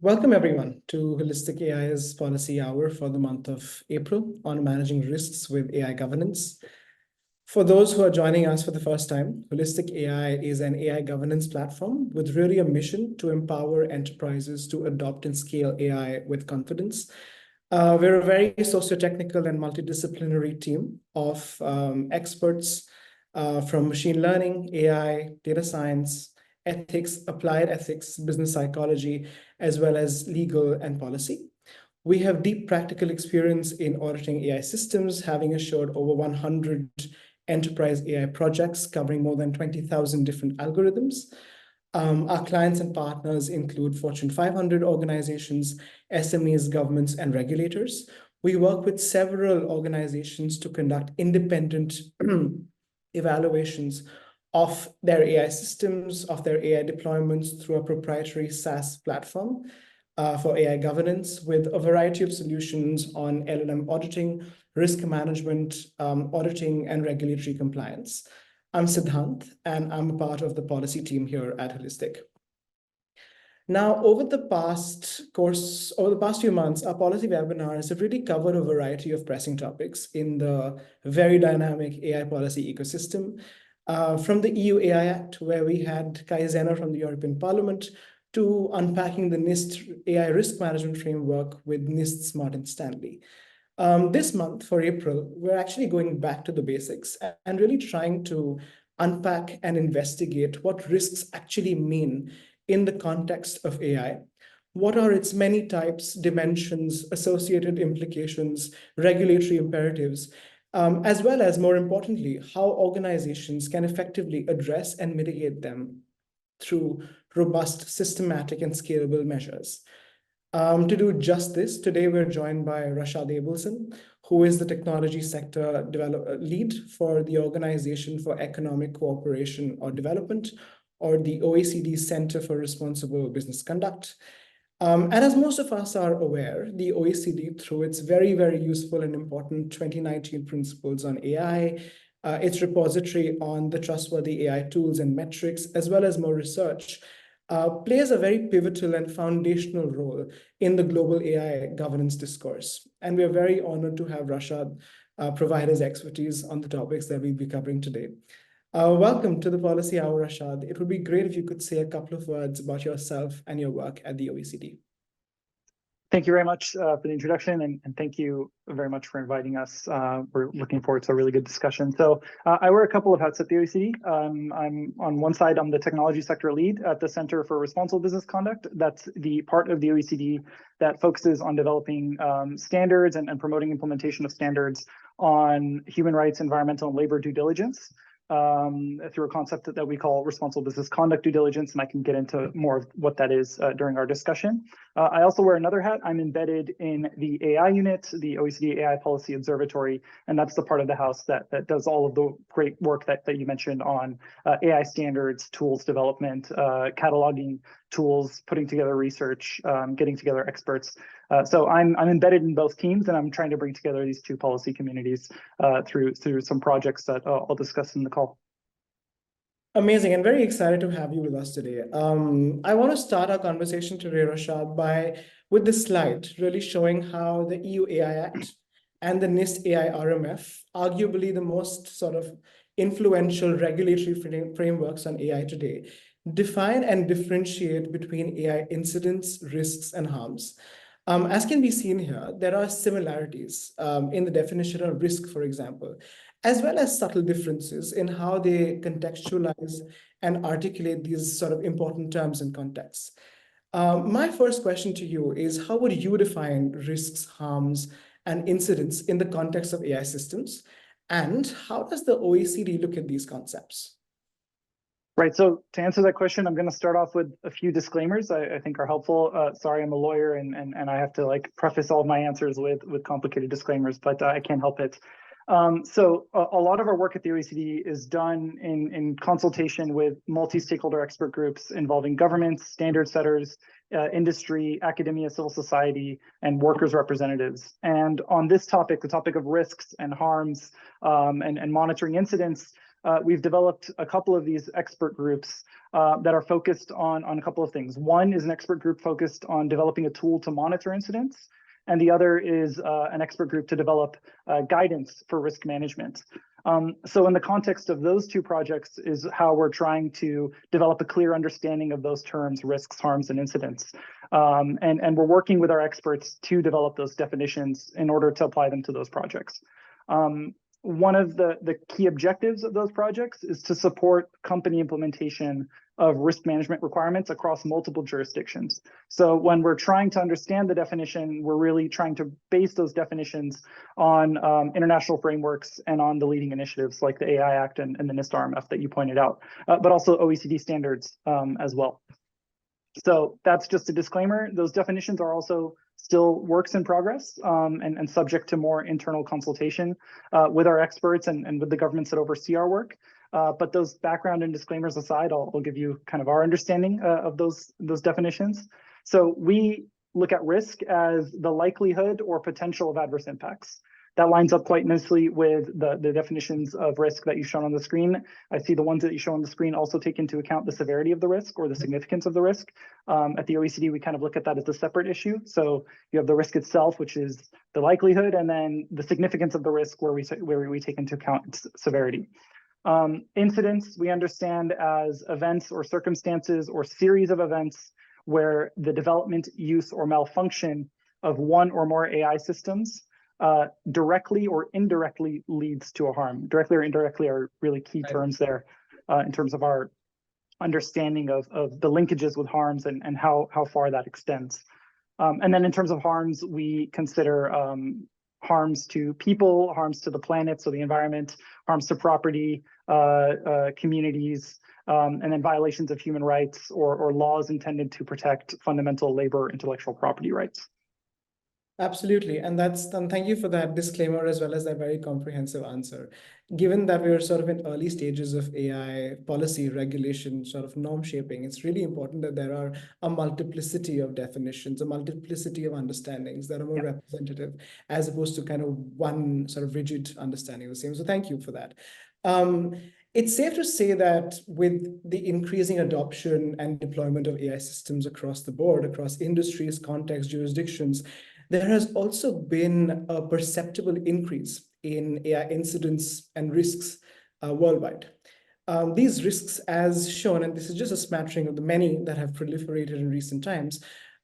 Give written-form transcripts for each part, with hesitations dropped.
Welcome, everyone, to Holistic AI's Policy Hour for the month of April on managing risks with AI governance. For those who are joining us for the first time, Holistic AI is an AI governance platform with really a mission to empower enterprises to adopt and scale AI with confidence. We're a very socio-technical and multidisciplinary team of experts from machine learning, AI, data science, ethics, applied ethics, business psychology, as well as legal and policy. We have deep practical experience in auditing AI systems, having assured over 100 enterprise AI projects covering more than 20,000 different algorithms. Our clients and partners include Fortune 500 organizations, SMEs, governments, and regulators. We work with several organizations to conduct independent evaluations of their AI systems, of their AI deployments through a proprietary SaaS platform for AI governance with a variety of solutions on LLM auditing, risk management, auditing, and regulatory compliance. I'm Siddhant, and I'm a part of the policy team here at Holistic. Now, over the past few months, our policy webinars have really covered a variety of pressing topics in the very dynamic AI policy ecosystem. From the EU AI Act, where we had Kai Zenner from the European Parliament, to unpacking the NIST AI risk management framework with NIST Smart and Stanley. This month, for April, we're actually going back to the basics and really trying to unpack and investigate what risks actually mean in the context of AI. What are its many types, dimensions, associated implications, regulatory imperatives, as well as, more importantly, how organizations can effectively address and mitigate them through robust, systematic, and scalable measures. To do just this, today we're joined by Rashad Abelson, who is the technology sector lead for the Organization for Economic Cooperation or Development, or the OECD Centre for Responsible Business Conduct. And as most of us are aware, the OECD, through its very, very useful and important 2019 Principles on AI, its repository on the trustworthy AI tools and metrics, as well as more research, plays a very pivotal and foundational role in the global AI governance discourse. And we are very honored to have Rashad provide his expertise on the topics that we'll be covering today. Welcome to the Policy Hour, Rashad. It would be great if you could say a couple of words about yourself and your work at the OECD. Thank you very much for the introduction, and thank you very much for inviting us. We're looking forward to a really good discussion. So I wear a couple of hats at the OECD. I'm on one side, I'm the technology sector lead at the Center for Responsible Business Conduct. That's the part of the OECD that focuses on developing standards and promoting implementation of standards on human rights, environmental, and labor due diligence. Through a concept that we call responsible business conduct due diligence, and I can get into more of what that is during our discussion. I also wear another hat. I'm embedded in the AI unit, the OECD AI Policy Observatory, and that's the part of the house that does all of the great work that you mentioned on AI standards, tools development, cataloging tools, putting together research, getting together experts. So I'm embedded in both teams, and I'm trying to bring together these two policy communities through some projects that I'll discuss in the call. Amazing, and very excited to have you with us today. I want to start our conversation today, Rashad, with this slide, really showing how the EU AI Act and the NIST AI RMF, arguably the most sort of influential regulatory frameworks on AI today, define and differentiate between AI incidents, risks, and harms. As can be seen here, there are similarities in the definition of risk, for example, as well as subtle differences in how they contextualize and articulate these sort of important terms and contexts. My first question to you is, how would you define risks, harms, and incidents in the context of AI systems? And how does the OECD look at these concepts? Right, so to answer that question, I'm going to start off with a few disclaimers I think are helpful. Sorry, I'm a lawyer, and I have to preface all of my answers with complicated disclaimers, but I can't help it. So a lot of our work at the OECD is done in consultation with multi-stakeholder expert groups involving governments, standard setters, industry, academia, civil society, and workers' representatives. And on this topic, the topic of risks and harms and monitoring incidents, we've developed a couple of these expert groups that are focused on a couple of things. One is an expert group focused on developing a tool to monitor incidents, and the other is an expert group to develop guidance for risk management. So in the context of those two projects is how we're trying to develop a clear understanding of those terms, risks, harms, and incidents. And we're working with our experts to develop those definitions in order to apply them to those projects. One of the key objectives of those projects is to support company implementation of risk management requirements across multiple jurisdictions. So when we're trying to understand the definition, we're really trying to base those definitions on international frameworks and on the leading initiatives like the AI Act and the NIST RMF that you pointed out, but also OECD standards as well. So that's just a disclaimer. Those definitions are also still works in progress and subject to more internal consultation with our experts and with the governments that oversee our work. But those background and disclaimers aside, I'll give you kind of our understanding of those definitions. So we look at risk as the likelihood or potential of adverse impacts. That lines up quite nicely with the definitions of risk that you've shown on the screen. I see the ones that you show on the screen also take into account the severity of the risk or the significance of the risk. At the OECD, we kind of look at that as a separate issue. So you have the risk itself, which is the likelihood, and then the significance of the risk where we take into account its severity. Incidents, we understand as events or circumstances or series of events where the development, use, or malfunction of one or more AI systems directly or indirectly leads to a harm. Directly or indirectly are really key terms there in terms of our understanding of the linkages with harms and how far that extends. And then in terms of harms, we consider harms to people, harms to the planet, so the environment, harms to property, communities, and then violations of human rights or laws intended to protect fundamental labor intellectual property rights. Absolutely. And thank you for that disclaimer as well as that very comprehensive answer. Given that we're sort of in early stages of AI policy regulation, sort of norm shaping, it's really important that there are a multiplicity of definitions, a multiplicity of understandings that are more representative, as opposed to kind of one sort of rigid understanding of the same. So thank you for that. It's safe to say that with the increasing adoption and deployment of AI systems across the board, across industries, contexts, jurisdictions, there has also been a perceptible increase in AI incidents and risks worldwide. These risks, as shown, and this is just a smattering of the many that have proliferated in recent times,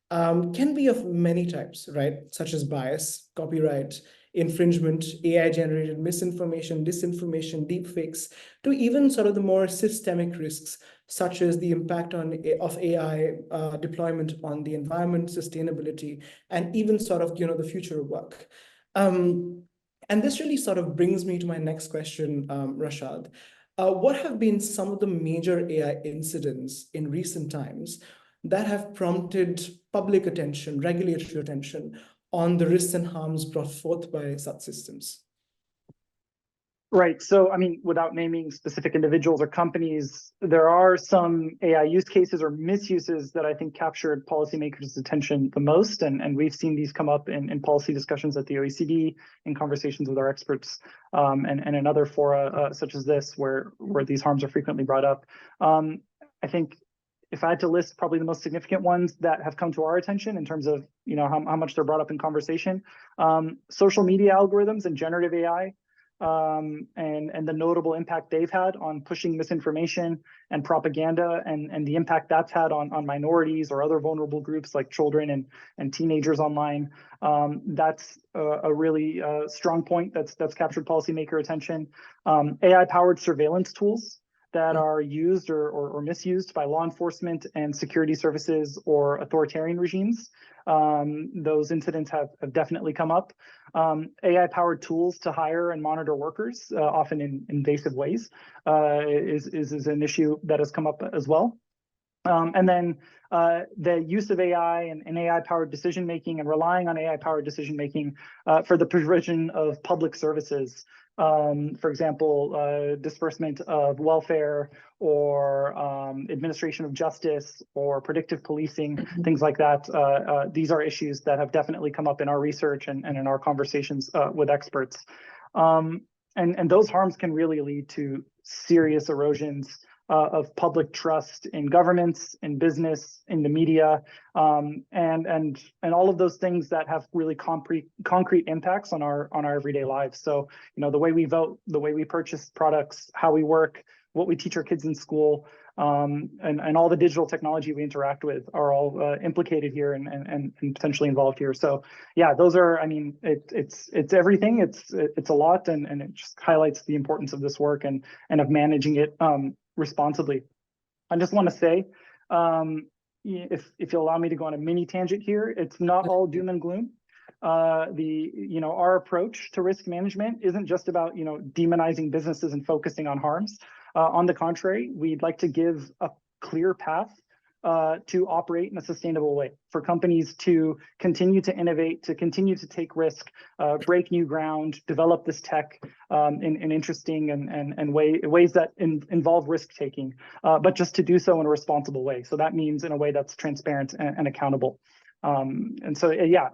can be of many types, right? Such as bias, copyright, infringement, AI-generated misinformation, disinformation, deepfakes, to even sort of the more systemic risks, such as the impact of AI deployment on the environment, sustainability, and even sort of, the future of work. And this really sort of brings me to my next question, Rashad. What have been some of the major AI incidents in recent times that have prompted public attention, regulatory attention, on the risks and harms brought forth by such systems? Right. So, I mean, without naming specific individuals or companies, there are some AI use cases or misuses that I think captured policymakers' attention the most. And we've seen these come up in policy discussions at the OECD, in conversations with our experts, and in other fora such as this, where these harms are frequently brought up. I think if I had to list probably the most significant ones that have come to our attention in terms of how much they're brought up in conversation, social media algorithms and generative AI, and the notable impact they've had on pushing misinformation and propaganda, and the impact that's had on minorities or other vulnerable groups like children and teenagers online. That's a really strong point that's captured policymaker attention. AI-powered surveillance tools that are used or misused by law enforcement and security services or authoritarian regimes. Those incidents have definitely come up. AI-powered tools to hire and monitor workers, often in invasive ways, is an issue that has come up as well. And then the use of AI and AI-powered decision-making and relying on AI-powered decision-making for the provision of public services. For example, disbursement of welfare or administration of justice or predictive policing, things like that. These are issues that have definitely come up in our research and in our conversations with experts. And those harms can really lead to serious erosions of public trust in governments, in business, in the media, and all of those things that have really concrete impacts on our everyday lives. So, the way we vote, the way we purchase products, how we work, what we teach our kids in school, and all the digital technology we interact with are all implicated here and potentially involved here. So yeah, those are, I mean, it's everything. It's a lot, and it just highlights the importance of this work and of managing it responsibly. I just want to say, if you'll allow me to go on a mini tangent here, it's not all doom and gloom. Our approach to risk management isn't just about demonizing businesses and focusing on harms. On the contrary, we'd like to give a clear path to operate in a sustainable way for companies to continue to innovate, to continue to take risk, break new ground, develop this tech in interesting and ways that involve risk taking, but just to do so in a responsible way. So that means in a way that's transparent and accountable. And so yeah,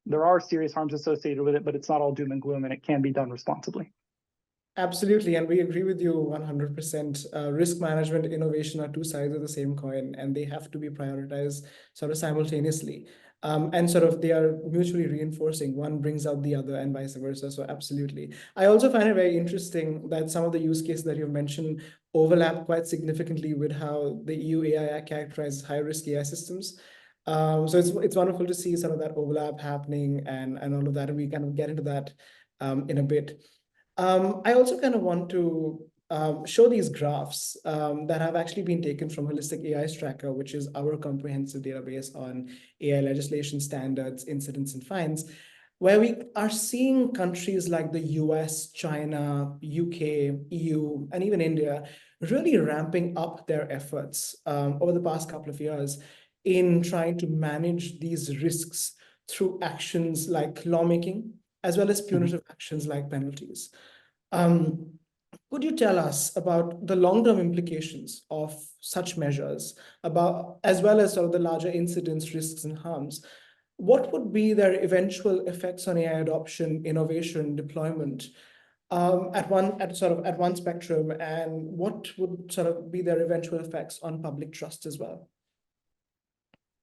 there are serious harms associated with it, but it's not all doom and gloom, and it can be done responsibly. Absolutely, and we agree with you 100%. Risk management, innovation are two sides of the same coin, and they have to be prioritized sort of simultaneously. And sort of they are mutually reinforcing. One brings out the other and vice versa. So absolutely. I also find it very interesting that some of the use cases that you've mentioned overlap quite significantly with how the EU AI Act characterizes high-risk AI systems. So it's wonderful to see some of that overlap happening and all of that, and we kind of get into that in a bit. I also kind of want to show these graphs that have actually been taken from Holistic AI Tracker, which is our comprehensive database on AI legislation, standards, incidents, and fines, where we are seeing countries like the US, China, UK, EU, and even India really ramping up their efforts over the past couple of years in trying to manage these risks through actions like lawmaking, as well as punitive actions like penalties. Could you tell us about the long-term implications of such measures, as well as sort of the larger incidents, risks, and harms? What would be their eventual effects on AI adoption, innovation, deployment at one spectrum, and what would sort of be their eventual effects on public trust as well?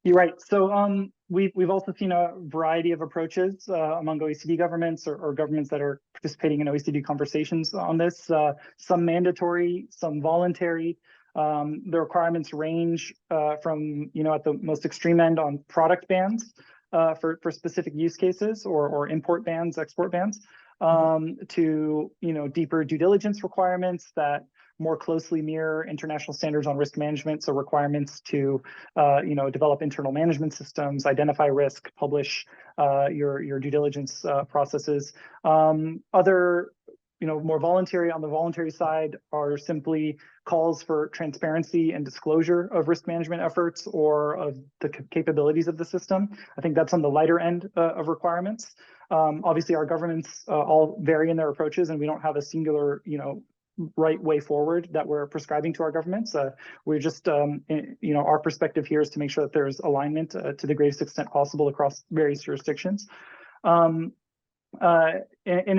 You're right. So we've also seen a variety of approaches among OECD governments or governments that are participating in OECD conversations on this. Some mandatory, some voluntary. The requirements range from at the most extreme end on product bans for specific use cases or import bans, export bans, to deeper due diligence requirements that more closely mirror international standards on risk management. So requirements to, develop internal management systems, identify risk, publish your due diligence processes. Other, more voluntary on the voluntary side are simply calls for transparency and disclosure of risk management efforts or of the capabilities of the system. I think that's on the lighter end of requirements. Obviously, our governments all vary in their approaches, and we don't have a singular, right way forward that we're prescribing to our governments. We're just, our perspective here is to make sure that there's alignment to the greatest extent possible across various jurisdictions. In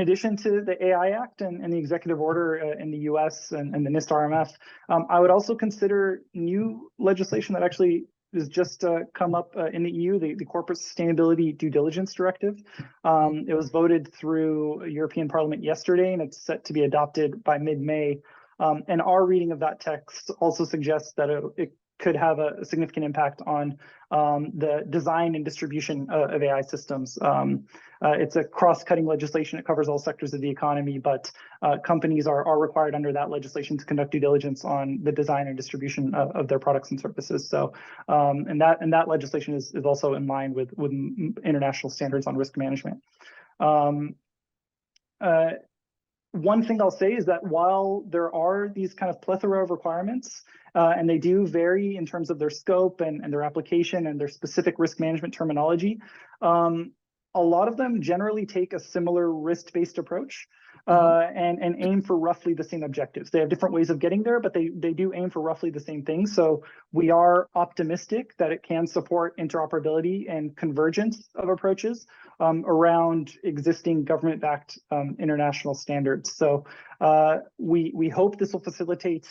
addition to the AI Act and the executive order in the US and the NIST RMF, I would also consider new legislation that actually has just come up in the EU, the Corporate Sustainability Due Diligence Directive. It was voted through European Parliament yesterday, and it's set to be adopted by mid-May. And our reading of that text also suggests that it could have a significant impact on the design and distribution of AI systems. It's a cross-cutting legislation. It covers all sectors of the economy, but companies are required under that legislation to conduct due diligence on the design and distribution of their products and services. So, and that legislation is also in line with international standards on risk management. One thing I'll say is that while there are these kind of plethora of requirements, and they do vary in terms of their scope and their application and their specific risk management terminology, a lot of them generally take a similar risk-based approach. and aim for roughly the same objectives. They have different ways of getting there, but they do aim for roughly the same things. So we are optimistic that it can support interoperability and convergence of approaches around existing government-backed international standards. So we hope this will facilitate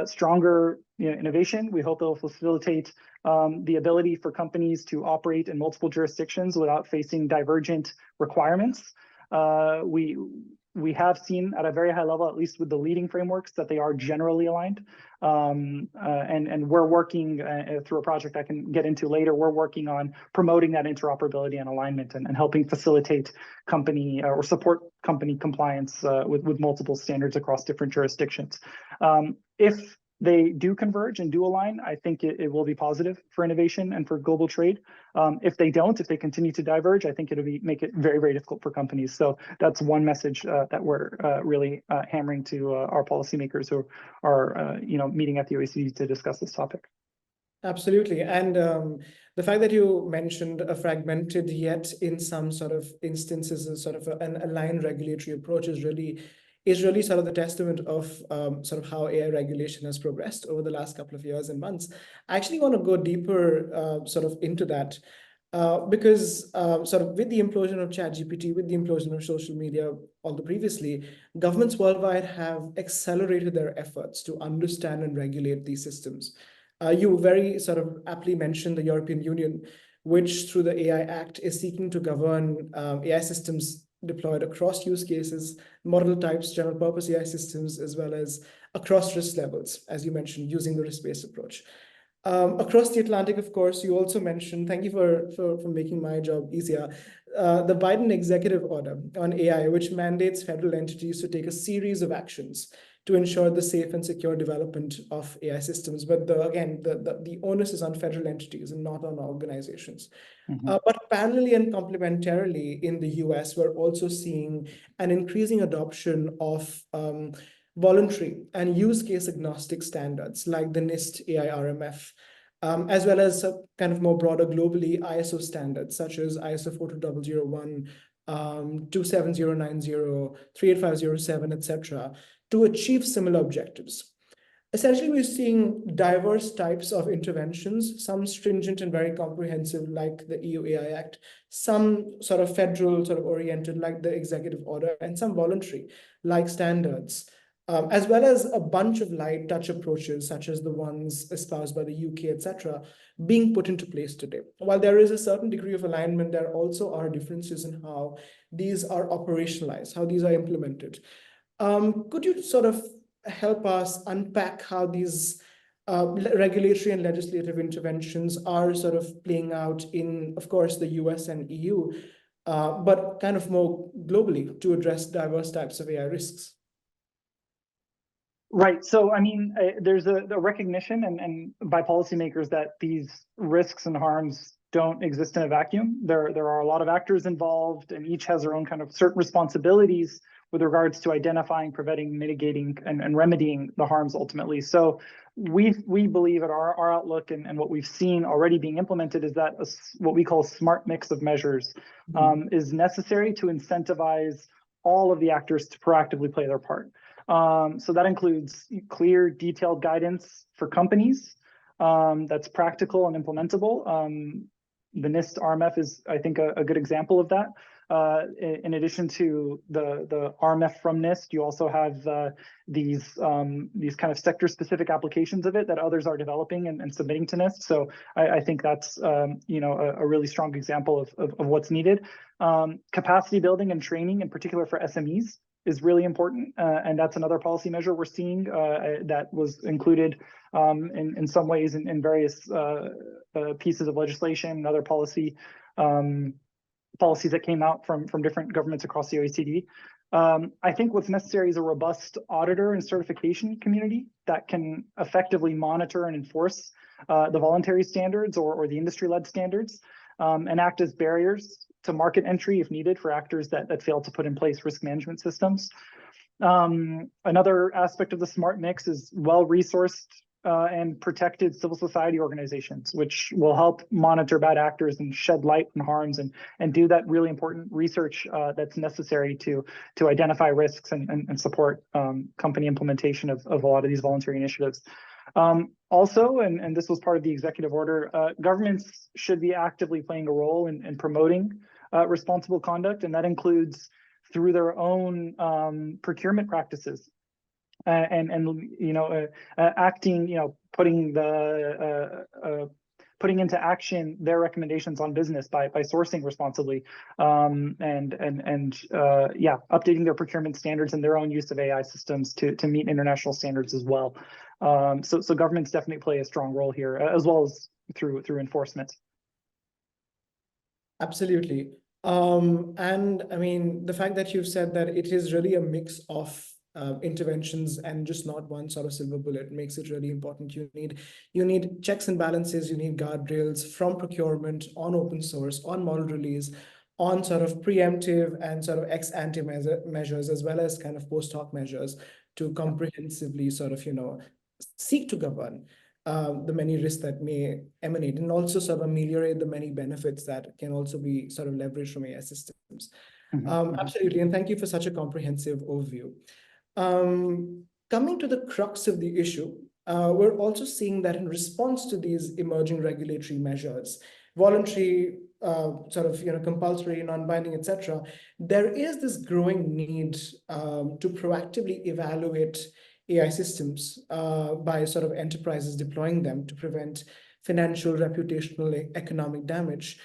stronger innovation. We hope it will facilitate the ability for companies to operate in multiple jurisdictions without facing divergent requirements. We have seen at a very high level, at least with the leading frameworks, that they are generally aligned. And we're working through a project I can get into later. We're working on promoting that interoperability and alignment and helping facilitate company or support company compliance with multiple standards across different jurisdictions. If they do converge and do align, I think it will be positive for innovation and for global trade. If they don't, if they continue to diverge, I think it'll make it very, very difficult for companies. So that's one message that we're really hammering to our policymakers who are meeting at the OECD to discuss this topic. Absolutely. And the fact that you mentioned a fragmented yet in some sort of instances sort of an aligned regulatory approach is really sort of the testament of sort of how AI regulation has progressed over the last couple of years and months. I actually want to go deeper sort of into that because sort of with the implosion of ChatGPT, with the implosion of social media, although previously, governments worldwide have accelerated their efforts to understand and regulate these systems. You very sort of aptly mentioned the European Union, which through the AI Act is seeking to govern AI systems deployed across use cases, model types, general purpose AI systems, as well as across risk levels, as you mentioned, using the risk-based approach. Across the Atlantic, of course, you also mentioned, thank you for making my job easier, the Biden executive order on AI, which mandates federal entities to take a series of actions to ensure the safe and secure development of AI systems. But again, the onus is on federal entities and not on organizations. But parallelly and complementarily in the US, we're also seeing an increasing adoption of voluntary and use case agnostic standards like the NIST AI RMF, as well as kind of more broader globally ISO standards such as ISO 42001, 27090, 38507, etc., to achieve similar objectives. Essentially, we're seeing diverse types of interventions, some stringent and very comprehensive, like the EU AI Act, some sort of federal sort of oriented, like the executive order, and some voluntary, like standards, as well as a bunch of light touch approaches, such as the ones espoused by the UK, etc., being put into place today. While there is a certain degree of alignment, there also are differences in how these are operationalized, how these are implemented. Could you sort of help us unpack how these regulatory and legislative interventions are sort of playing out in, of course, the US and EU, but kind of more globally to address diverse types of AI risks? Right. So, I mean, there's a recognition and by policymakers that these risks and harms don't exist in a vacuum. There are a lot of actors involved, and each has their own kind of certain responsibilities with regards to identifying, preventing, mitigating, and remedying the harms ultimately. So we believe at our outlook and what we've seen already being implemented is that what we call a smart mix of measures is necessary to incentivize all of the actors to proactively play their part. So that includes clear, detailed guidance for companies that's practical and implementable. The NIST RMF is, I think, a good example of that. In addition to the RMF from NIST, you also have these kind of sector-specific applications of it that others are developing and submitting to NIST. So I think that's a really strong example of what's needed. Capacity building and training, in particular for SMEs, is really important, and that's another policy measure we're seeing that was included in some ways in various pieces of legislation and other policies that came out from different governments across the OECD. I think what's necessary is a robust auditor and certification community that can effectively monitor and enforce the voluntary standards or the industry-led standards and act as barriers to market entry if needed for actors that fail to put in place risk management systems. Another aspect of the smart mix is well-resourced and protected civil society organizations, which will help monitor bad actors and shed light on harms and do that really important research that's necessary to identify risks and support company implementation of a lot of these voluntary initiatives. Also, and this was part of the executive order, governments should be actively playing a role in promoting responsible conduct, and that includes through their own procurement practices. And acting, putting into action their recommendations on business by sourcing responsibly, updating their procurement standards and their own use of AI systems to meet international standards as well. So governments definitely play a strong role here, as well as through enforcement. Absolutely. And I mean, the fact that you've said that it is really a mix of interventions and just not one sort of silver bullet makes it really important. You need checks and balances, you need guardrails from procurement on open source, on model release, on sort of preemptive and sort of ex-ante measures, as well as kind of post-hoc measures to comprehensively sort of, seek to govern the many risks that may emanate, and also sort of ameliorate the many benefits that can also be sort of leveraged from AI systems. Absolutely, and thank you for such a comprehensive overview. Coming to the crux of the issue, we're also seeing that in response to these emerging regulatory measures, voluntary, compulsory, non-binding, etc., there is this growing need to proactively evaluate AI systems by sort of enterprises deploying them to prevent financial, reputational, economic damage.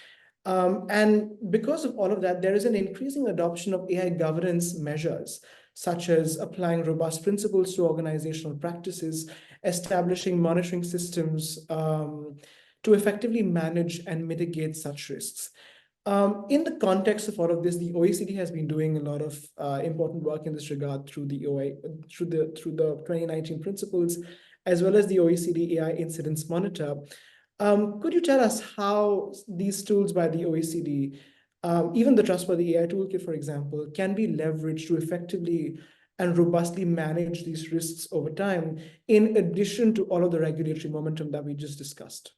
And because of all of that, there is an increasing adoption of AI governance measures, such as applying robust principles to organizational practices, establishing monitoring systems to effectively manage and mitigate such risks. In the context of all of this, the OECD has been doing a lot of important work in this regard through the 2019 principles, as well as the OECD AI Incidents Monitor. Could you tell us how these tools by the OECD, even the Trustworthy AI Toolkit, for example, can be leveraged to effectively and robustly manage these risks over time, in addition to all of the regulatory momentum that we just discussed?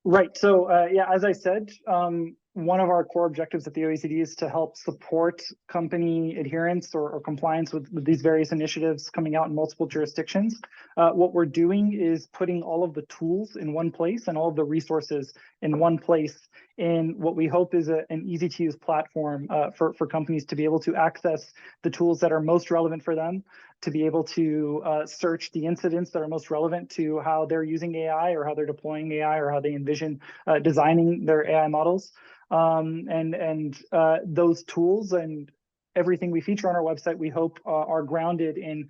Right. So, as I said, one of our core objectives at the OECD is to help support company adherence or compliance with these various initiatives coming out in multiple jurisdictions. What we're doing is putting all of the tools in one place and all of the resources in one place in what we hope is an easy-to-use platform for companies to be able to access the tools that are most relevant for them, to be able to search the incidents that are most relevant to how they're using AI or how they're deploying AI or how they envision designing their AI models. Those tools and everything we feature on our website, we hope are grounded in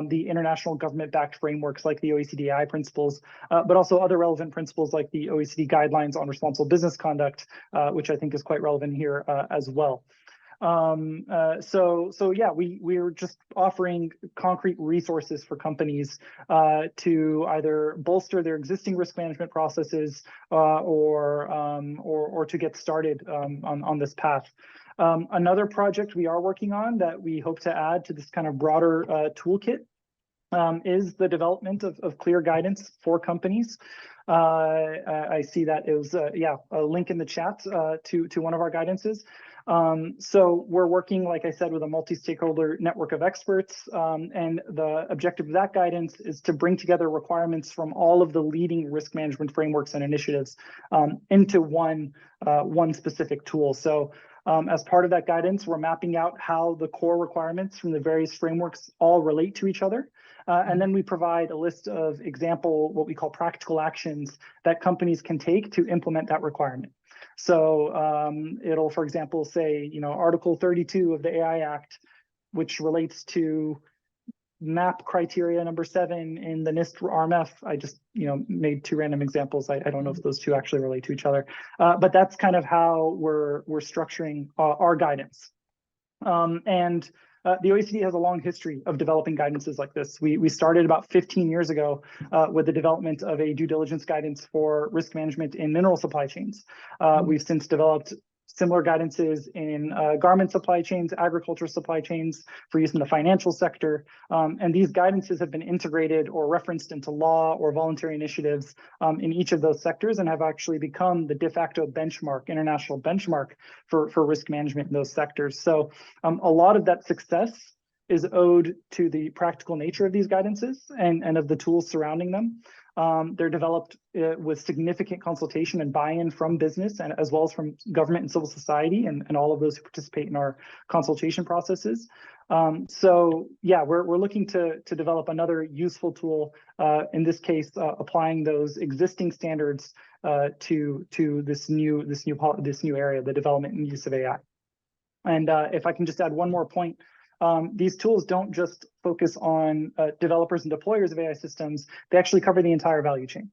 the international government-backed frameworks like the OECD AI principles, but also other relevant principles like the OECD guidelines on responsible business conduct, which I think is quite relevant here as well. We're just offering concrete resources for companies to either bolster their existing risk management processes or to get started on this path. Another project we are working on that we hope to add to this kind of broader toolkit is the development of clear guidance for companies. I see that it was a link in the chat to one of our guidances. So we're working, like I said, with a multi-stakeholder network of experts, and the objective of that guidance is to bring together requirements from all of the leading risk management frameworks and initiatives into one specific tool. So as part of that guidance, we're mapping out how the core requirements from the various frameworks all relate to each other. And then we provide a list of example, what we call practical actions that companies can take to implement that requirement. So it'll, for example, say, Article 32 of the AI Act, which relates to map criteria number 7 in the NIST RMF. I just, made 2 random examples. I don't know if those 2 actually relate to each other, but that's kind of how we're structuring our guidance. The OECD has a long history of developing guidances like this. We started about 15 years ago with the development of a due diligence guidance for risk management in mineral supply chains. We've since developed similar guidances in garment supply chains, agriculture supply chains for use in the financial sector. And these guidances have been integrated or referenced into law or voluntary initiatives in each of those sectors and have actually become the de facto benchmark, international benchmark for risk management in those sectors. So a lot of that success is owed to the practical nature of these guidances and of the tools surrounding them. They're developed with significant consultation and buy-in from business and as well as from government and civil society and all of those who participate in our consultation processes. So yeah, we're looking to develop another useful tool, in this case, applying those existing standards to this new area, the development and use of AI. And if I can just add one more point, these tools don't just focus on developers and deployers of AI systems, they actually cover the entire value chain.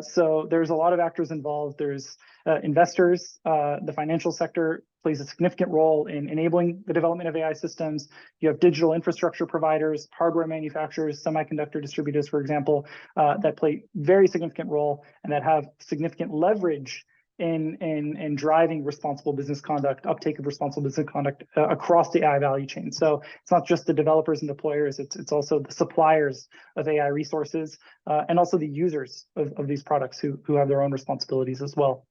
So there's a lot of actors involved. There's investors, the financial sector plays a significant role in enabling the development of AI systems. You have digital infrastructure providers, hardware manufacturers, semiconductor distributors, for example, that play very significant role and that have significant leverage in driving responsible business conduct, uptake of responsible business conduct across the AI value chain. So it's not just the developers and deployers, it's also the suppliers of AI resources and also the users of these products who have their own responsibilities as well.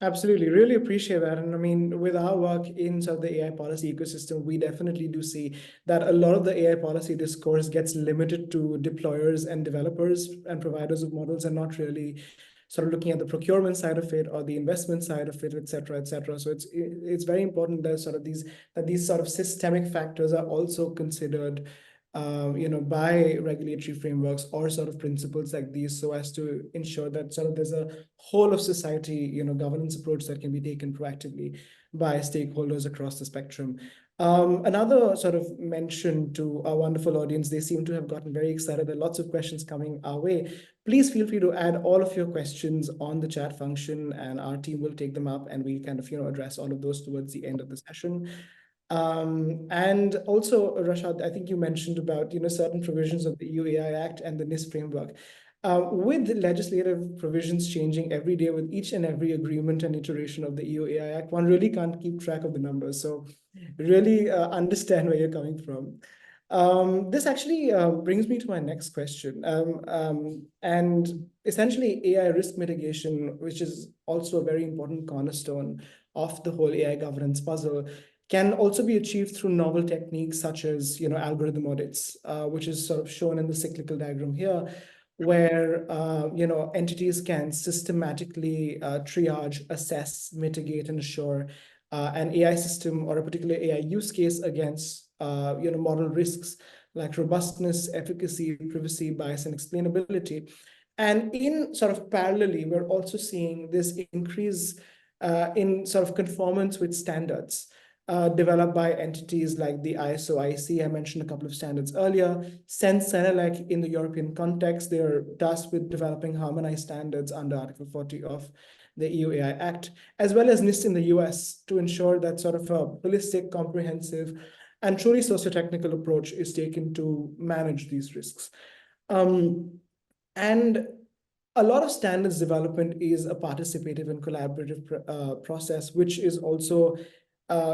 Absolutely, really appreciate that. And I mean, with our work in sort of the AI policy ecosystem, we definitely do see that a lot of the AI policy discourse gets limited to deployers and developers and providers of models and not really sort of looking at the procurement side of it or the investment side of it, et cetera, et cetera. So it's very important that sort of these sort of systemic factors are also considered by regulatory frameworks or sort of principles like these, so as to ensure that sort of there's a whole of society, governance approach that can be taken proactively by stakeholders across the spectrum. Another sort of mention to our wonderful audience, they seem to have gotten very excited. There are lots of questions coming our way. Please feel free to add all of your questions on the chat function and our team will take them up and we kind of, address all of those towards the end of the session. And also, Rashad, I think you mentioned about certain provisions of the EU AI Act and the NIST framework. With the legislative provisions changing every day with each and every agreement and iteration of the EU AI Act, one really can't keep track of the numbers. So really understand where you're coming from. This actually brings me to my next question. And essentially AI risk mitigation, which is also a very important cornerstone of the whole AI governance puzzle, can also be achieved through novel techniques such as algorithm audits, which is sort of shown in the cyclical diagram here, where entities can systematically triage, assess, mitigate, and assure an AI system or a particular AI use case against model risks like robustness, efficacy, privacy, bias, and explainability. And in sort of parallelly, we're also seeing this increase in sort of conformance with standards developed by entities like the ISO IC. I mentioned a couple of standards earlier. Senelec in the European context, they're tasked with developing harmonized standards under Article 40 of the EU AI Act, as well as NIST in the US to ensure that sort of a holistic, comprehensive, and truly socio-technical approach is taken to manage these risks. And a lot of standards development is a participative and collaborative process, which is also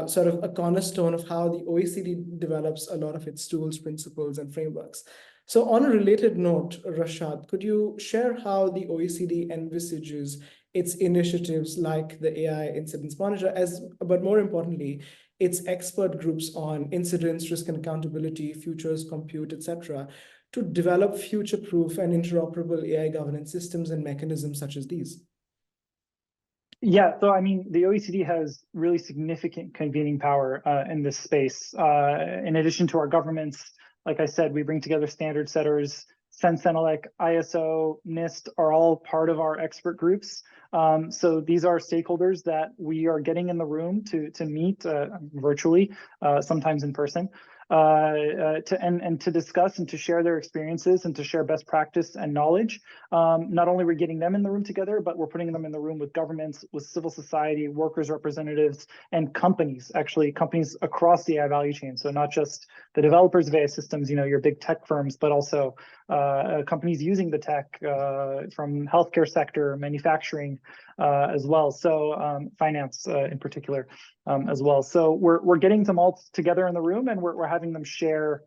sort of a cornerstone of how the OECD develops a lot of its tools, principles, and frameworks. So on a related note, Rashad, could you share how the OECD envisages its initiatives like the AI Incidents Monitor, but more importantly, its expert groups on incidents, risk and accountability, futures, compute, etc., to develop future-proof and interoperable AI governance systems and mechanisms such as these? Yeah, so I mean, the OECD has really significant convening power in this space. In addition to our governments, like I said, we bring together standard setters. Senelec, ISO, NIST are all part of our expert groups. So these are stakeholders that we are getting in the room to meet virtually, sometimes in person, to discuss and to share their experiences and to share best practice and knowledge. Not only we're getting them in the room together, but we're putting them in the room with governments, with civil society, workers' representatives, and companies, actually companies across the AI value chain. So not just the developers of AI systems, your big tech firms, but also companies using the tech from healthcare sector, manufacturing as well. So finance in particular as well. So we're getting them all together in the room, and we're having them share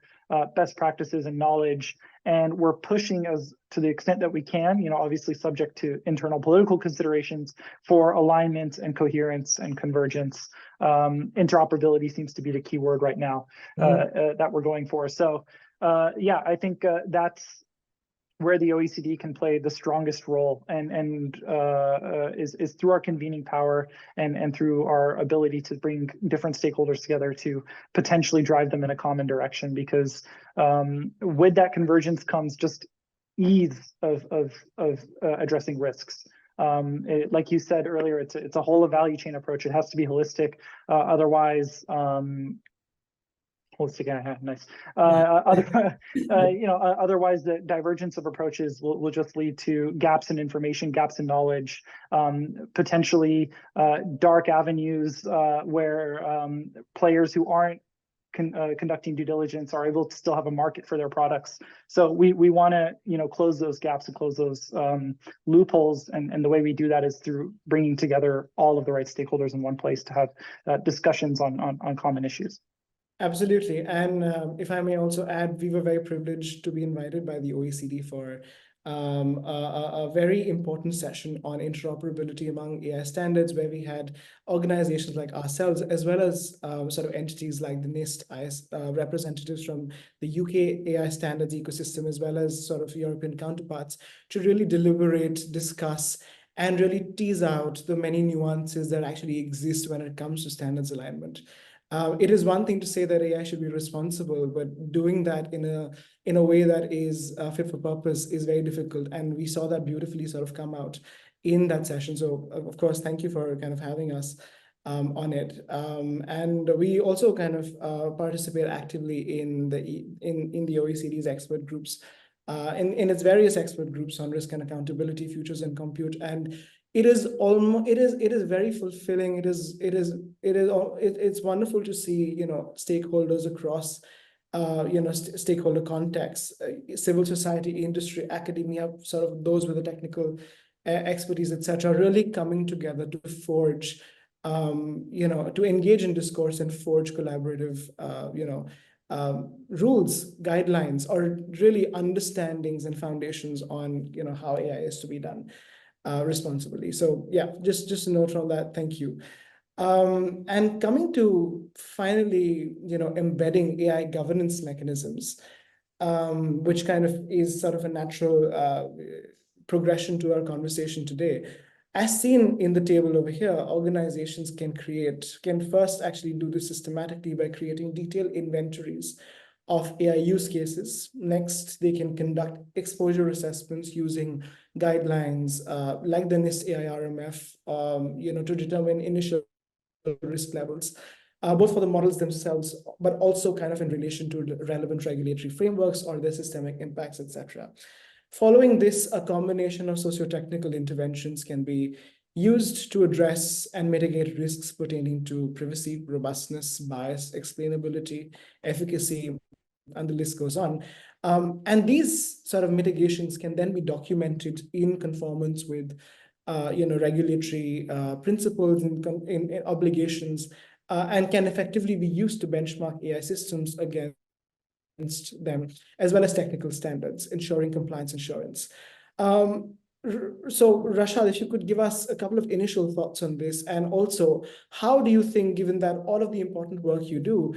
best practices and knowledge, and we're pushing as to the extent that we can, obviously subject to internal political considerations, for alignment and coherence and convergence. Interoperability seems to be the key word right now that we're going for. So yeah, I think that's where the OECD can play the strongest role, and is through our convening power and through our ability to bring different stakeholders together to potentially drive them in a common direction. Because with that convergence comes just ease of addressing risks. Like you said earlier, it's a whole of value chain approach. It has to be holistic, otherwise. Nice. Otherwise, the divergence of approaches will just lead to gaps in information, gaps in knowledge, potentially dark avenues where players who aren't conducting due diligence are able to still have a market for their products. So we want to close those gaps and close those loopholes, and the way we do that is through bringing together all of the right stakeholders in one place to have discussions on common issues. Absolutely. And if I may also add, we were very privileged to be invited by the OECD for a very important session on interoperability among AI standards, where we had organizations like ourselves, as well as sort of entities like the NIST, representatives from the UK AI standards ecosystem, as well as sort of European counterparts, to really deliberate, discuss, and really tease out the many nuances that actually exist when it comes to standards alignment. It is one thing to say that AI should be responsible, but doing that in a way that is fit for purpose is very difficult. And we saw that beautifully sort of come out in that session. So of course, thank you for kind of having us on it. And we also kind of participate actively in the OECD's expert groups, in its various expert groups on risk and accountability, futures and compute. And it is very fulfilling. It's wonderful to see stakeholders across stakeholder contexts, civil society, industry, academia, sort of those with the technical expertise, etc., really coming together to forge to engage in discourse and forge collaborative rules, guidelines, or really understandings and foundations on how AI is to be done responsibly. So yeah, just a note on that. Thank you. And coming to finally, embedding AI governance mechanisms, which kind of is sort of a natural progression to our conversation today. As seen in the table over here, organizations can first actually do this systematically by creating detailed inventories of AI use cases. Next, they can conduct exposure assessments using guidelines like the NIST AI RMF, to determine initial risk levels, both for the models themselves, but also kind of in relation to relevant regulatory frameworks or their systemic impacts, etc. Following this, a combination of socio-technical interventions can be used to address and mitigate risks pertaining to privacy, robustness, bias, explainability, efficacy, and the list goes on. And these sort of mitigations can then be documented in conformance with regulatory principles and in obligations, and can effectively be used to benchmark AI systems against them, as well as technical standards, ensuring compliance assurance. So Rashad, if you could give us a couple of initial thoughts on this, and also how do you think, given that all of the important work you do,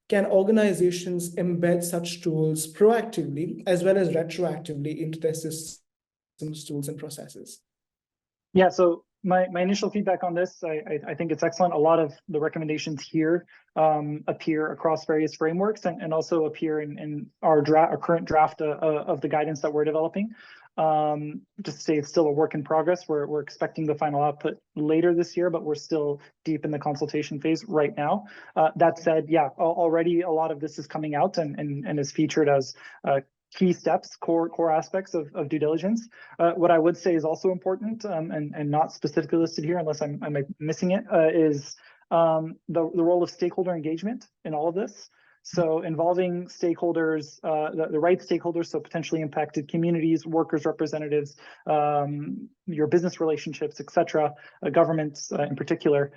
can organizations embed such tools proactively as well as retroactively into their systems, tools, and processes? Yeah, so my initial feedback on this, I think it's excellent. A lot of the recommendations here appear across various frameworks and also appear in our current draft of the guidance that we're developing. Just to say, it's still a work in progress. We're expecting the final output later this year, but we're still deep in the consultation phase right now. That said, yeah, already a lot of this is coming out and is featured as key steps, core aspects of due diligence. What I would say is also important, and not specifically listed here unless I'm missing it, is the role of stakeholder engagement in all of this. So involving stakeholders, the right stakeholders, so potentially impacted communities, workers' representatives, your business relationships, et cetera, governments in particular,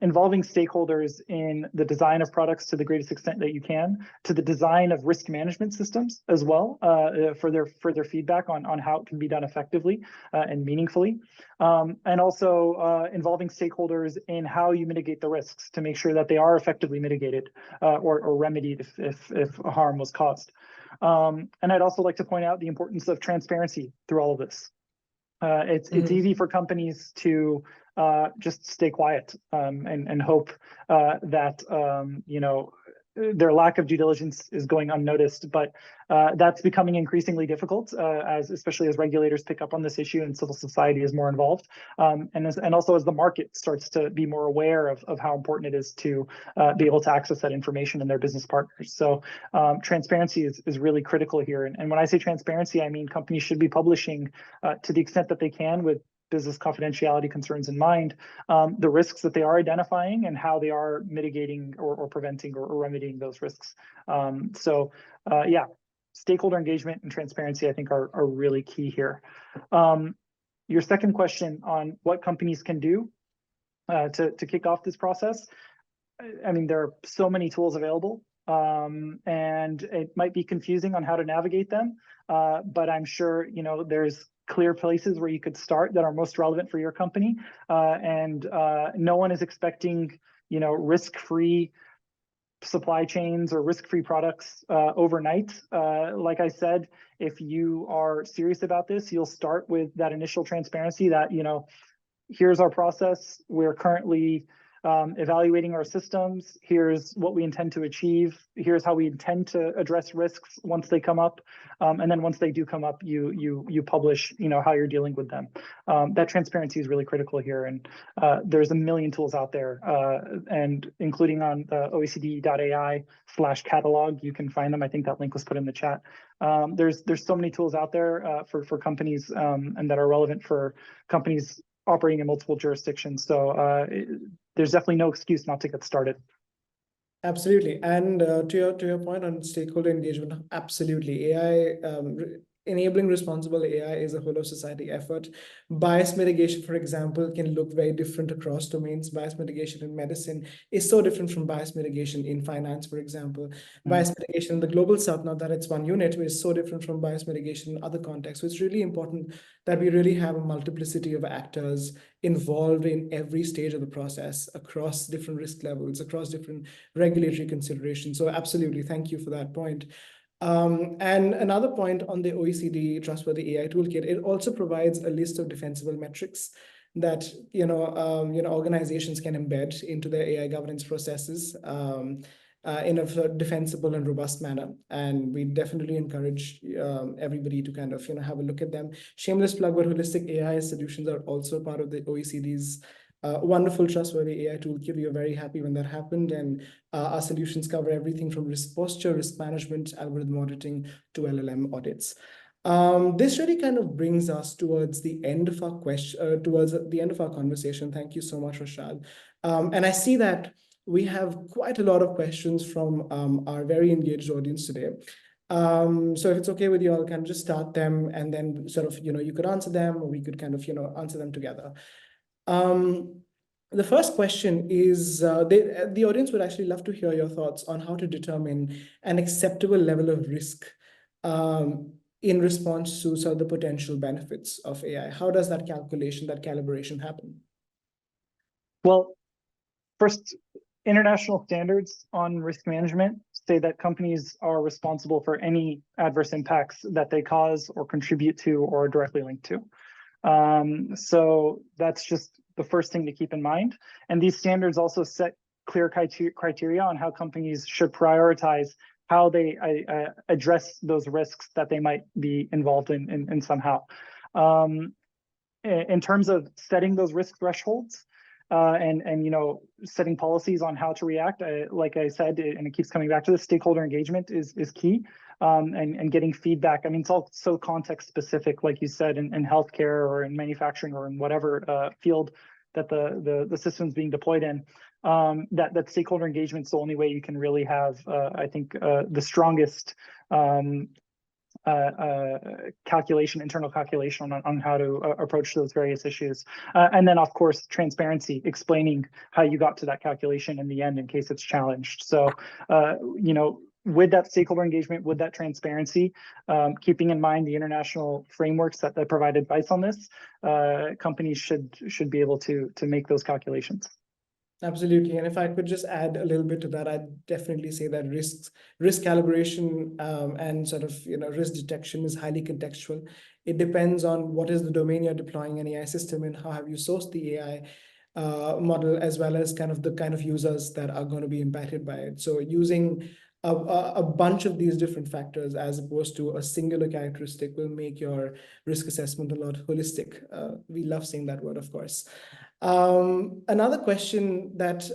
involving stakeholders in the design of products to the greatest extent that you can, to the design of risk management systems as well, for their feedback on how it can be done effectively and meaningfully, and also involving stakeholders in how you mitigate the risks to make sure that they are effectively mitigated or remedied if harm was caused. And I'd also like to point out the importance of transparency through all of this. It's easy for companies to just stay quiet and hope that their lack of due diligence is going unnoticed, but that's becoming increasingly difficult, especially as regulators pick up on this issue and civil society is more involved, and also as the market starts to be more aware of how important it is to be able to access that information in their business partners. So transparency is really critical here. And when I say transparency, I mean companies should be publishing to the extent that they can with business confidentiality concerns in mind, the risks that they are identifying and how they are mitigating or preventing or remedying those risks. Yeah, stakeholder engagement and transparency, I think, are really key here. Your second question on what companies can do to kick off this process. I mean, there are so many tools available, and it might be confusing on how to navigate them, but I'm sure there's clear places where you could start that are most relevant for your company, and no one is expecting risk-free supply chains or risk-free products overnight. Like I said, if you are serious about this, you'll start with that initial transparency that here's our process. We're currently evaluating our systems. Here's what we intend to achieve. Here's how we intend to address risks once they come up. And then once they do come up, you publish, how you're dealing with them. That transparency is really critical here. And there's a million tools out there, and including on the OECD.ai/catalog, you can find them. I think that link was put in the chat. There's so many tools out there for companies and that are relevant for companies operating in multiple jurisdictions. So there's definitely no excuse not to get started. Absolutely. And to your point on stakeholder engagement, absolutely. Enabling responsible AI is a whole of society effort. Bias mitigation, for example, can look very different across domains. Bias mitigation in medicine is so different from bias mitigation in finance, for example. Bias mitigation in the global south, not that it's one unit, is so different from bias mitigation in other contexts. So it's really important that we really have a multiplicity of actors involved in every stage of the process across different risk levels, across different regulatory considerations. So absolutely, thank you for that point. And another point on the OECD Trustworthy AI Toolkit, it also provides a list of defensible metrics that organizations can embed into their AI governance processes in a defensible and robust manner. And we definitely encourage everybody to kind of have a look at them. Shameless plug, but holistic AI solutions are also part of the OECD's wonderful Trustworthy AI Toolkit. We are very happy when that happened, and our solutions cover everything from risk posture, risk management, algorithm auditing to LLM audits. This really kind of brings us towards the end of our conversation. Thank you so much, Rashad. And I see that we have quite a lot of questions from our very engaged audience today. So if it's okay with you, I'll kind of just start them, and then sort of you could answer them, or we could kind of answer them together. The first question is, the audience would actually love to hear your thoughts on how to determine an acceptable level of risk in response to sort of the potential benefits of AI. How does that calculation, that calibration happen? Well, first, international standards on risk management say that companies are responsible for any adverse impacts that they cause or contribute to or are directly linked to. So that's just the first thing to keep in mind. And these standards also set clear criteria on how companies should prioritize how they address those risks that they might be involved in somehow. In terms of setting those risk thresholds and setting policies on how to react, like I said, and it keeps coming back to this, stakeholder engagement is key. And getting feedback. I mean, it's all so context specific, like you said, in healthcare or in manufacturing or in whatever field that the system's being deployed in, that stakeholder engagement is the only way you can really have, I think, the strongest internal calculation on how to approach those various issues. And then, of course, transparency, explaining how you got to that calculation in the end in case it's challenged. So, with that stakeholder engagement, with that transparency, keeping in mind the international frameworks that provide advice on this, companies should be able to make those calculations. Absolutely. And if I could just add a little bit to that, I'd definitely say that risk calibration and sort of risk detection is highly contextual. It depends on what is the domain you're deploying an AI system in, how have you sourced the AI model, as well as the kind of users that are going to be impacted by it. So using a bunch of these different factors as opposed to a singular characteristic will make your risk assessment a lot holistic. We love saying that word, of course. Another question that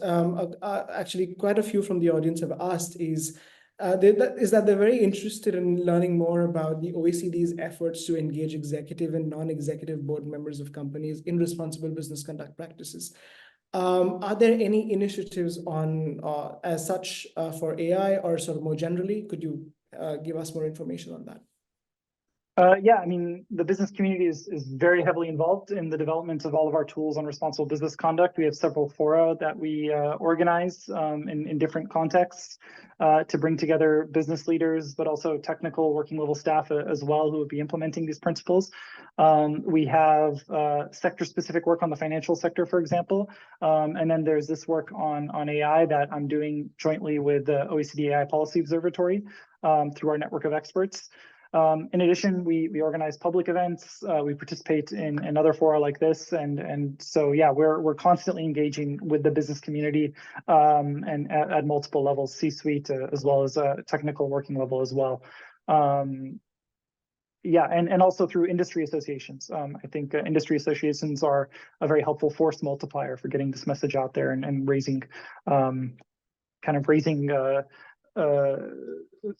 actually quite a few from the audience have asked is that they're very interested in learning more about the OECD's efforts to engage executive and non-executive board members of companies in responsible business conduct practices. Are there any initiatives on as such for AI, or sort of more generally? Could you give us more information on that? Yeah, I mean, the business community is very heavily involved in the development of all of our tools on responsible business conduct. We have several fora that we organize in different contexts to bring together business leaders, but also technical working level staff as well who would be implementing these principles. We have sector-specific work on the financial sector, for example, and then there's this work on AI that I'm doing jointly with the OECD AI Policy Observatory through our network of experts. In addition, we organize public events. We participate in other fora like this, and so yeah, we're constantly engaging with the business community and at multiple levels, C-suite as well as technical working level as well. Yeah, and also through industry associations. I think industry associations are a very helpful force multiplier for getting this message out there and raising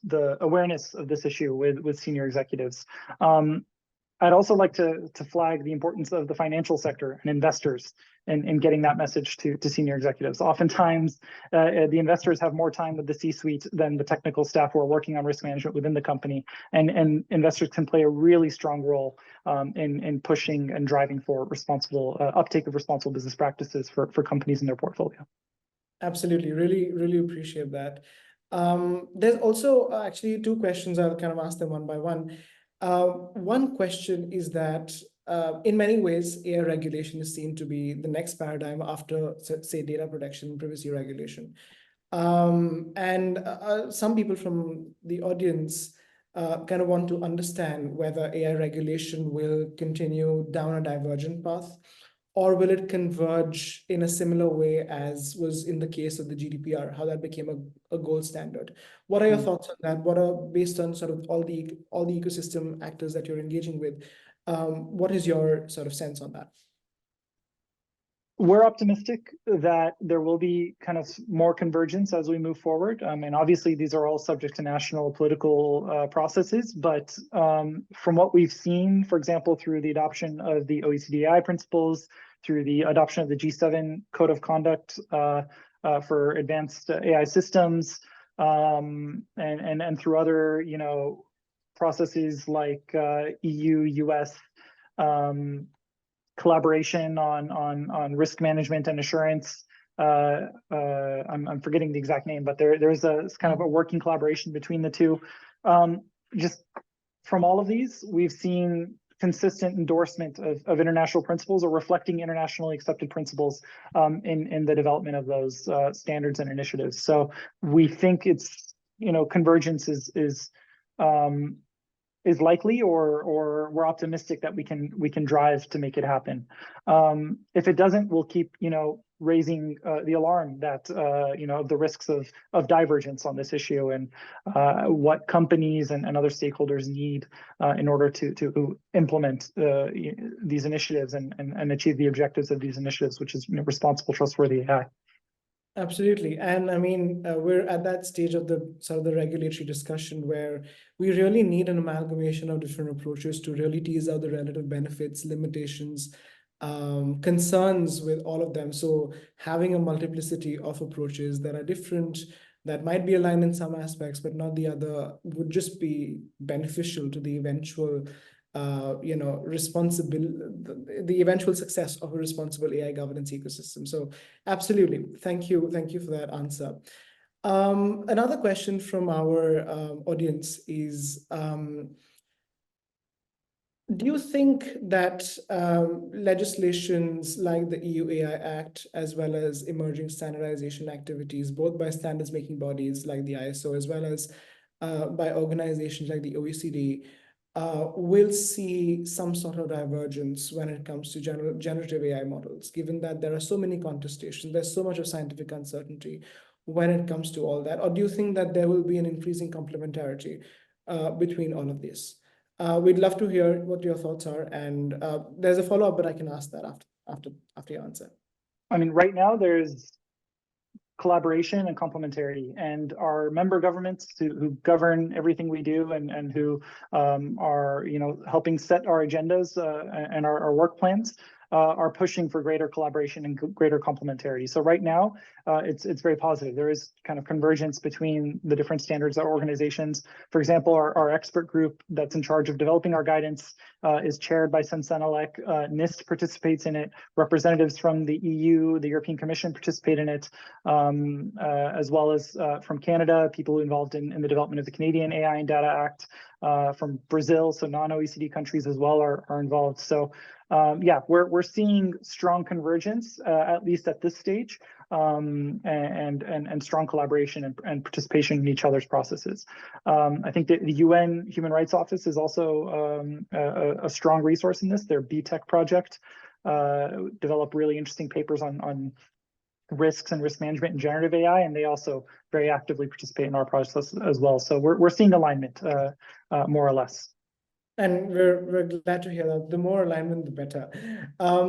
the awareness of this issue with senior executives. I'd also like to flag the importance of the financial sector and investors in getting that message to senior executives. Oftentimes, the investors have more time with the C-suite than the technical staff who are working on risk management within the company, and investors can play a really strong role in pushing and driving for responsible uptake of responsible business practices for companies in their portfolio. Absolutely, really appreciate that. There's also actually two questions. I'll kind of ask them one by one. One question is that in many ways, AI regulation is seen to be the next paradigm after, say, data protection and privacy regulation. And some people from the audience kind of want to understand whether AI regulation will continue down a divergent path, or will it converge in a similar way as was in the case of the GDPR, how that became a gold standard? What are your thoughts on that? What are, based on sort of all the ecosystem actors that you're engaging with, what is your sort of sense on that? We're optimistic that there will be kind of more convergence as we move forward. And obviously, these are all subject to national political processes. But from what we've seen, for example, through the adoption of the OECD AI principles, through the adoption of the G7 Code of Conduct for advanced AI systems, and through other, processes like EU, US, collaboration on risk management and assurance. I'm forgetting the exact name, but there's a kind of a working collaboration between the two. Just from all of these, we've seen consistent endorsement of international principles or reflecting internationally accepted principles in the development of those standards and initiatives. So we think it's, convergence is likely, or we're optimistic that we can drive to make it happen. If it doesn't, we'll keep raising the alarm that the risks of divergence on this issue, and what companies and other stakeholders need in order to implement these initiatives and achieve the objectives of these initiatives, which is responsible, trustworthy AI. Absolutely. And I mean, we're at that stage of the sort of the regulatory discussion where we really need an amalgamation of different approaches to really tease out the relative benefits, limitations, concerns with all of them. So having a multiplicity of approaches that are different, that might be aligned in some aspects, but not the other, would just be beneficial to the eventual, the eventual success of a responsible AI governance ecosystem. So absolutely, thank you for that answer. Another question from our audience is, do you think that legislations like the EU AI Act, as well as emerging standardization activities, both by standards making bodies like the ISO, as well as by organizations like the OECD, will see some sort of divergence when it comes to generative AI models, given that there are so many contestations, there's so much of scientific uncertainty when it comes to all that? Or do you think that there will be an increasing complementarity between all of this? We'd love to hear what your thoughts are, and there's a follow-up, but I can ask that after your answer. I mean, right now there's collaboration and complementarity, and our member governments who govern everything we do and who are helping set our agendas and our work plans are pushing for greater collaboration and greater complementarity. So right now, it's very positive. There is kind of convergence between the different standards or organizations. For example, our expert group that's in charge of developing our guidance is chaired by Sensenelec. NIST participates in it. Representatives from the EU, the European Commission participate in it, as well as from Canada, people involved in the development of the Canadian AI and Data Act. From Brazil, so non-OECD countries as well are involved. So yeah, we're seeing strong convergence, at least at this stage, and strong collaboration and participation in each other's processes. I think that the UN Human Rights Office is also a strong resource in this. Their BTEC project developed really interesting papers on risks and risk management in generative AI, and they also very actively participate in our process as well. So we're seeing alignment, more or less. And we're glad to hear that. The more alignment, the better.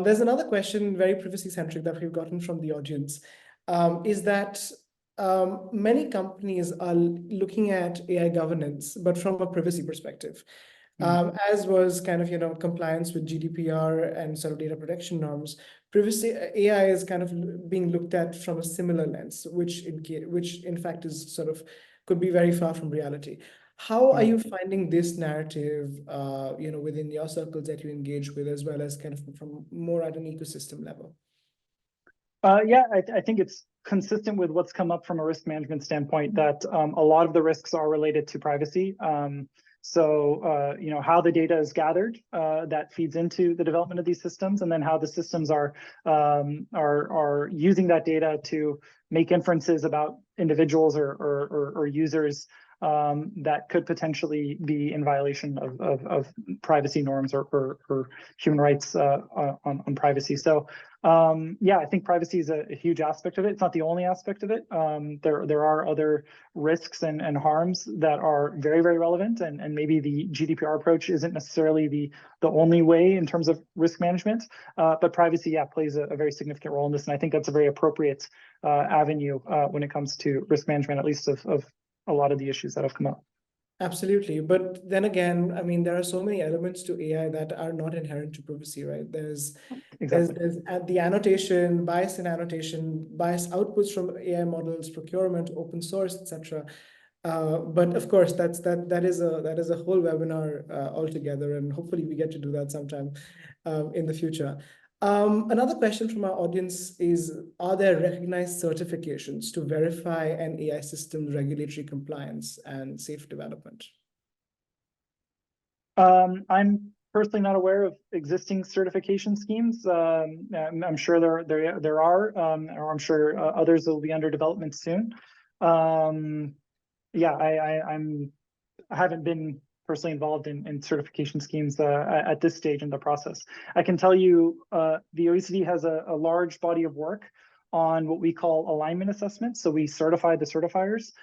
There's another question, very privacy-centric, that we've gotten from the audience, is that many companies are looking at AI governance, but from a privacy perspective. As was kind of, compliance with GDPR and sort of data protection norms, privacy AI is kind of being looked at from a similar lens, which in fact is sort of could be very far from reality. How are you finding this narrative, within your circles that you engage with, as well as kind of from more at an ecosystem level? Yeah, I think it's consistent with what's come up from a risk management standpoint that a lot of the risks are related to privacy. So, how the data is gathered, that feeds into the development of these systems, and then how the systems are using that data to make inferences about individuals or users that could potentially be in violation of privacy norms or human rights on privacy. So yeah, I think privacy is a huge aspect of it. It's not the only aspect of it. There are other risks and harms that are very, very relevant, and maybe the GDPR approach isn't necessarily the only way in terms of risk management, but privacy, yeah, plays a very significant role in this, and I think that's a very appropriate avenue when it comes to risk management, at least of a lot of the issues that have come up. Absolutely. But then again, I mean, there are so many elements to AI that are not inherent to privacy, right? There's the annotation, bias in annotation, bias outputs from AI models, procurement, open source, etc. But of course, that is a whole webinar altogether, and hopefully we get to do that sometime in the future. Another question from our audience is, are there recognized certifications to verify an AI system's regulatory compliance and safe development? I'm personally not aware of existing certification schemes. I'm sure there are, or I'm sure others will be under development soon. Yeah, I haven't been personally involved in certification schemes at this stage in the process. I can tell you the OECD has a large body of work on what we call alignment assessments. So we certify the certifiers.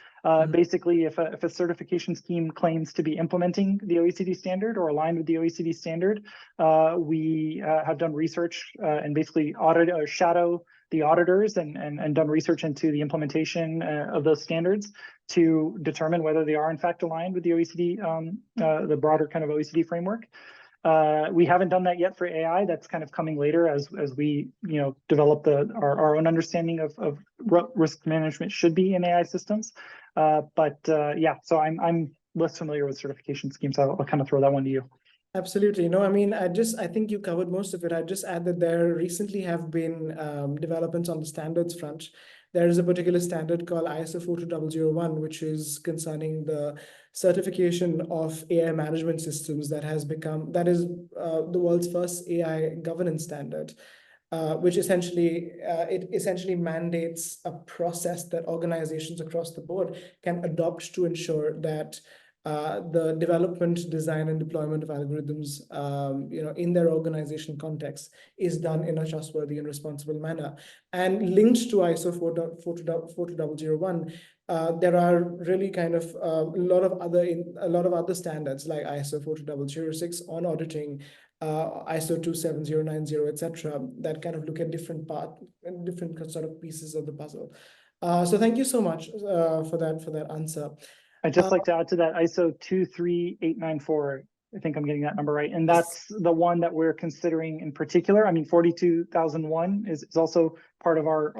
Basically, if a certification scheme claims to be implementing the OECD standard or aligned with the OECD standard, we have done research and basically audit or shadow the auditors and done research into the implementation of those standards to determine whether they are in fact aligned with the OECD, the broader kind of OECD framework. We haven't done that yet for AI. That's kind of coming later as we develop our own understanding of what risk management should be in AI systems. Yeah, so I'm less familiar with certification schemes. I'll kind of throw that one to you. Absolutely. No, I mean, I think you covered most of it. I just add that there recently have been developments on the standards front. There is a particular standard called ISO 42001, which is concerning the certification of AI management systems that is the world's first AI governance standard. Which essentially mandates a process that organizations across the board can adopt to ensure that the development, design, and deployment of algorithms, in their organization context is done in a trustworthy and responsible manner. And linked to ISO 42001, there are really kind of a lot of other standards like ISO 42006 on auditing, ISO 27090, etc., that kind of look at different sort of pieces of the puzzle. So thank you so much for that answer. I'd just like to add to that ISO 23894. I think I'm getting that number right. And that's the one that we're considering in particular. I mean, 42001 is also part of our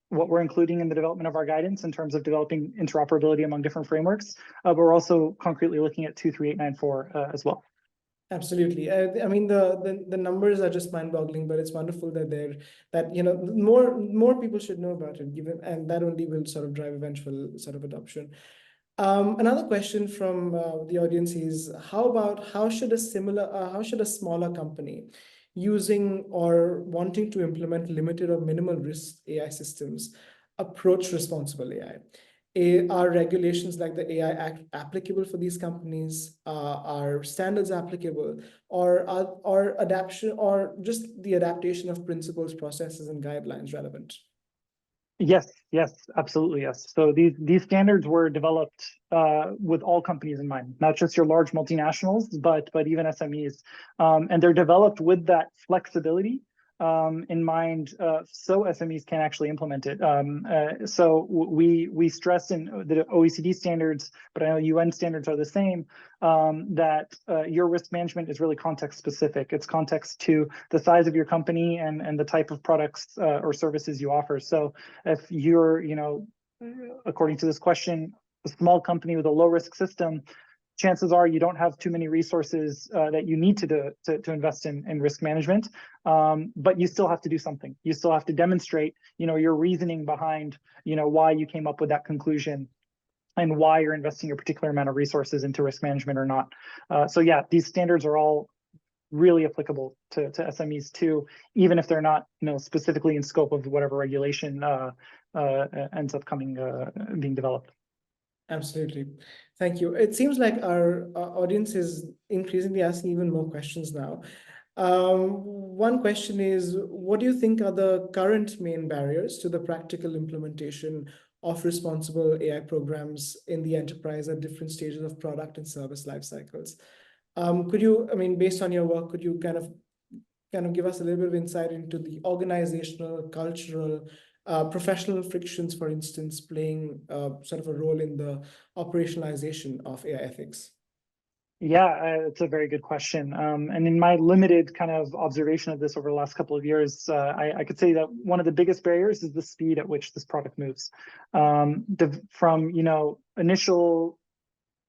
what we're including in the development of our guidance in terms of developing interoperability among different frameworks. But we're also concretely looking at 23894 as well. Absolutely. I mean, the numbers are just mind-boggling, but it's wonderful that more people should know about it, and that only will sort of drive eventual sort of adoption. Another question from the audience is, how should a smaller company using or wanting to implement limited or minimal risk AI systems approach responsible AI? Are regulations like the AI Act applicable for these companies? Are standards applicable, or adaptation, or just the adaptation of principles, processes, and guidelines relevant? Yes, absolutely, yes. So these standards were developed with all companies in mind, not just your large multinationals, but even SMEs, and they're developed with that flexibility in mind, so SMEs can actually implement it. So we stress in the OECD standards, but I know UN standards are the same, that your risk management is really context specific. It's context to the size of your company and the type of products or services you offer. So if you're, according to this question, a small company with a low risk system, chances are you don't have too many resources that you need to invest in risk management, but you still have to do something. You still have to demonstrate, your reasoning behind, why you came up with that conclusion and why you're investing a particular amount of resources into risk management or not. So yeah, these standards are all really applicable to SMEs too, even if they're not, specifically in scope of whatever regulation ends up being developed. Absolutely. Thank you. It seems like our audience is increasingly asking even more questions now. One question is, what do you think are the current main barriers to the practical implementation of responsible AI programs in the enterprise at different stages of product and service life cycles? Based on your work, could you kind of give us a little bit of insight into the organizational, cultural, professional frictions, for instance, playing sort of a role in the operationalization of AI ethics? Yeah, it's a very good question. And in my limited kind of observation of this over the last couple of years, I could say that one of the biggest barriers is the speed at which this product moves. From initial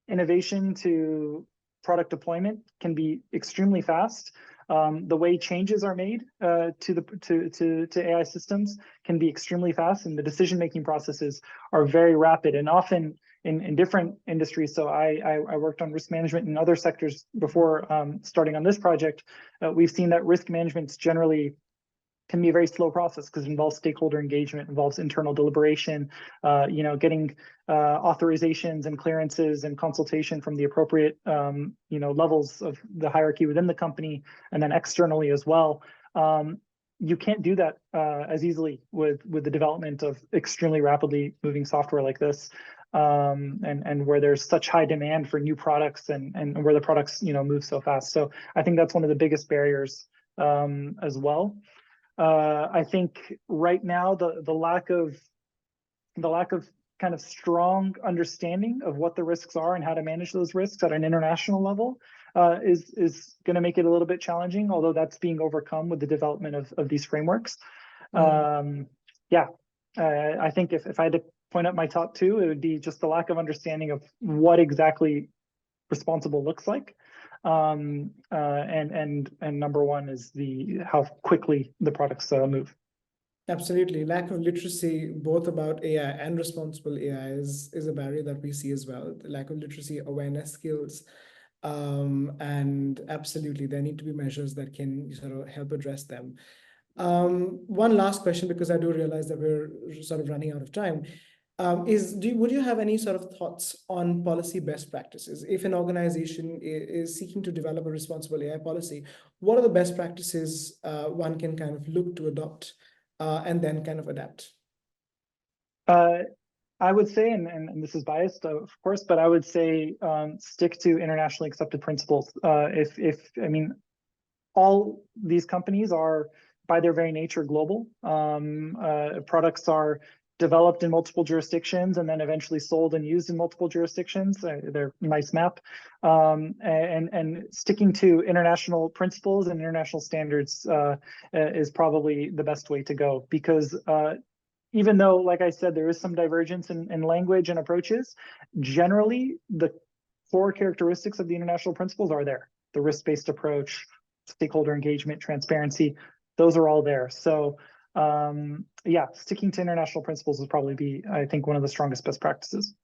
innovation to product deployment can be extremely fast. The way changes are made to AI systems can be extremely fast, and the decision-making processes are very rapid and often in different industries. So I worked on risk management in other sectors before starting on this project. We've seen that risk management generally can be a very slow process because it involves stakeholder engagement, involves internal deliberation, getting authorizations and clearances and consultation from the appropriate, levels of the hierarchy within the company, and then externally as well. You can't do that as easily with the development of extremely rapidly moving software like this, and where there's such high demand for new products and where the products move so fast. So I think that's one of the biggest barriers as well. I think right now the lack of kind of strong understanding of what the risks are and how to manage those risks at an international level is going to make it a little bit challenging, although that's being overcome with the development of these frameworks. Yeah, I think if I had to point out my top two, it would be just the lack of understanding of what exactly responsible looks like. And number one is how quickly the products move. Absolutely. Lack of literacy, both about AI and responsible AI is a barrier that we see as well. The lack of literacy, awareness skills, and absolutely, there need to be measures that can sort of help address them. One last question, because I do realize that we're sort of running out of time, would you have any sort of thoughts on policy best practices? If an organization is seeking to develop a responsible AI policy, what are the best practices one can kind of look to adopt and then kind of adapt? I would say, and this is biased, of course, but I would say stick to internationally accepted principles. I mean, all these companies are, by their very nature, global. Products are developed in multiple jurisdictions and then eventually sold and used in multiple jurisdictions. They're a nice map. And sticking to international principles and international standards is probably the best way to go, because even though, like I said, there is some divergence in language and approaches, generally the core characteristics of the international principles are there. The risk-based approach, stakeholder engagement, transparency, those are all there. So yeah, sticking to international principles would probably be, I think, one of the strongest best practices.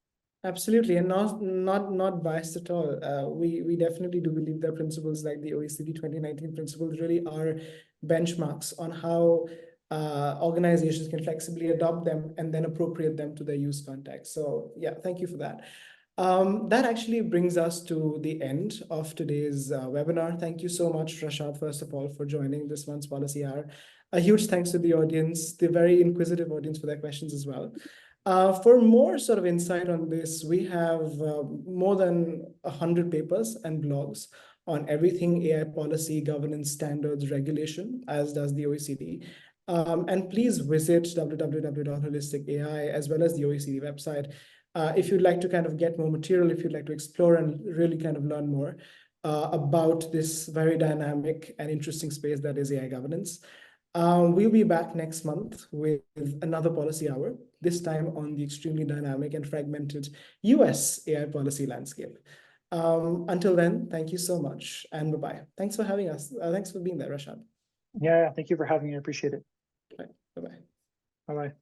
Absolutely, and not biased at all. We definitely do believe that principles like the OECD 2019 principles really are benchmarks on how organizations can flexibly adopt them and then appropriate them to their use context. So yeah, thank you for that. That actually brings us to the end of today's webinar. Thank you so much, Rashad, first of all, for joining this month's Policy Hour. A huge thanks to the audience, the very inquisitive audience, for their questions as well. For more sort of insight on this, we have more than 100 papers and blogs on everything AI policy, governance, standards, regulation, as does the OECD. And please visit www.holistic.ai as well as the OECD website if you'd like to kind of get more material, if you'd like to explore and really kind of learn more about this very dynamic and interesting space that is AI governance. We'll be back next month with another policy hour, this time on the extremely dynamic and fragmented US AI policy landscape. Until then, thank you so much and bye-bye. Thanks for having us. Thanks for being there, Rashad. Yeah, thank you for having me. I appreciate it. Bye-bye. Bye-bye.